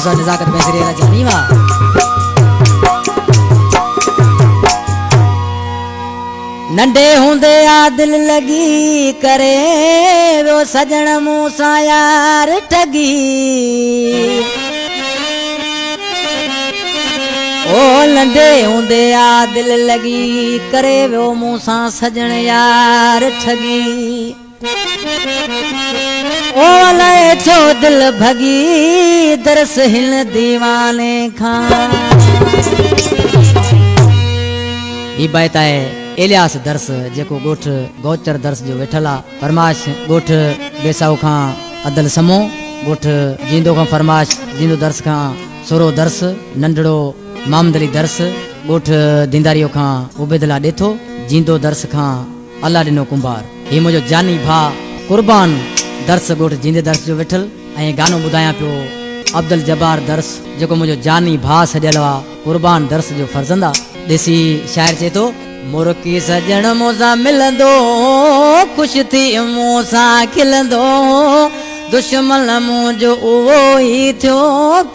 सा नजाकत बेसरी रा जानी वा नंढे होंदे आ दिल लगी करे वो सजण मूसा यार ठगी ओ नंढे होंदे आ दिल लगी करे वो मूसा सजण यार ठगी ओ लए छो दिल भगी दरस हिन दीवाने खां ई बात है इलियास दर्स जेको गोठ गौचर दर्स जो वेठला फरमाश गोठ बेसाऊ खां अदल समो गोठ जींदो खां फरमाश जींदो दर्स खां सोरो दर्स नंढड़ो मामदली दर्स गोठ दींदारियो खां उबेदला ॾेथो जींदो दर्स खां अल्लाह ॾिनो कुंभार ही मुंहिंजो जानी भा कुर्बान दर्स गोठ जींदे दर्स जो वेठल ऐं गानो ॿुधायां पियो अब्दुल जब्बार दर्स जेको मुंहिंजो जानी भा सॼियल आहे कुर्बान दर्स जो फर्ज़ंदा देसी शाइर चए थो मुर्की सजण मूंसां मिलंदो ख़ुश थी मूंसां खिलंदो दुश्मन मुंहिंजो उहो ई थियो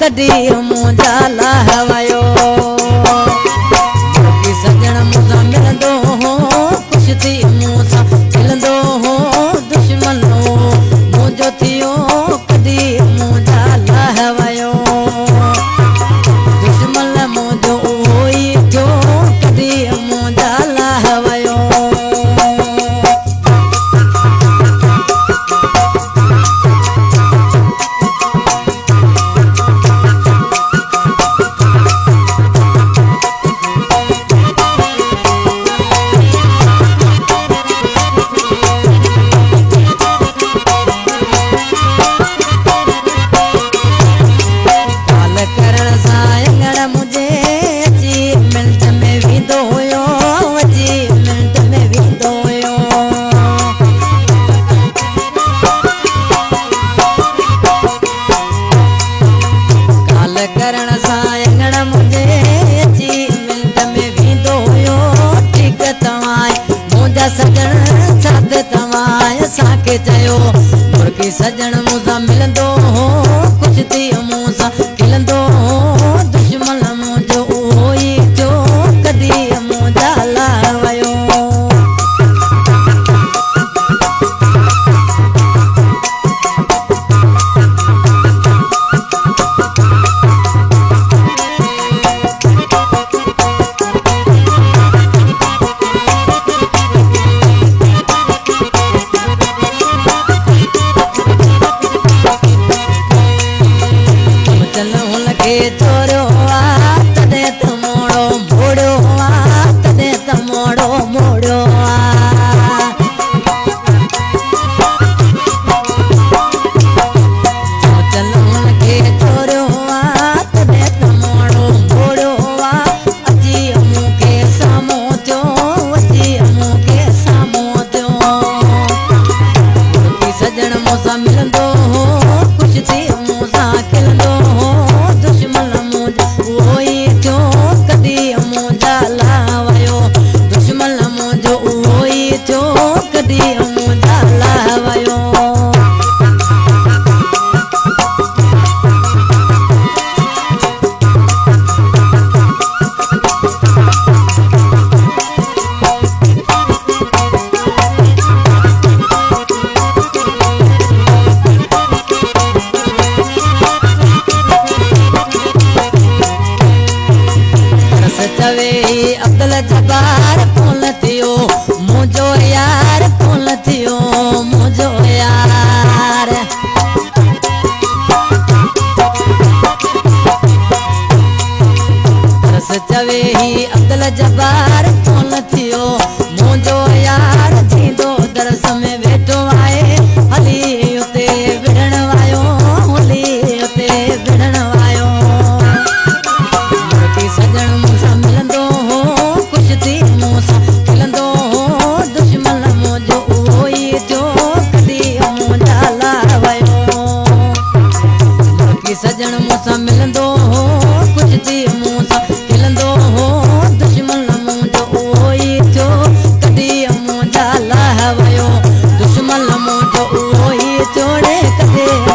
कॾहिं मुंहिंजा लाह वियो मुर्की सजण मूंसां मिलंदो ख़ुश थी मूंसां खिलंदो दुश्मन मुंहिंजो थियो कॾहिं मुंहिंजा लाह वियो दुश्मन मुंहिंजो उहो ई थियो कॾहिं मुंहिंजा लाह वियो मुर्की सजण मूंसां मिलंदो ख़ुश थी मूंसां खिलंदो दुश्मन मुंहिंजो उहो ई थियो कॾहिं मुंहिंजा लाह वियो अब्दुल जब्बार कौन थियो मुंहिंजो यार कौन थियो मुंहिंजो यार दर्स चवे ही अब्दुल जब्बार कौन थियो मुंहिंजो यार जींदो दर्स में वेठो आहे हली उते विढ़ण वायो हली उते विढ़ण वायो मुर्की सजण मूंसां मिलंदो ख़ुश थी मूंसां खिलंदो दुश्मन मुंहिंजो उहो ई थियो कॾहिं मुंहिंजा लाह वियो मुर्की सजण मूंसां मिलंदो ख़ुश थी मूंसां खिलंदो दुश्मन मुंहिंजो उहो ई थियो कॾहिं मुंहिंजा लाह वियो दुश्मन मुंहिंजो उहो ई थियो कॾहिं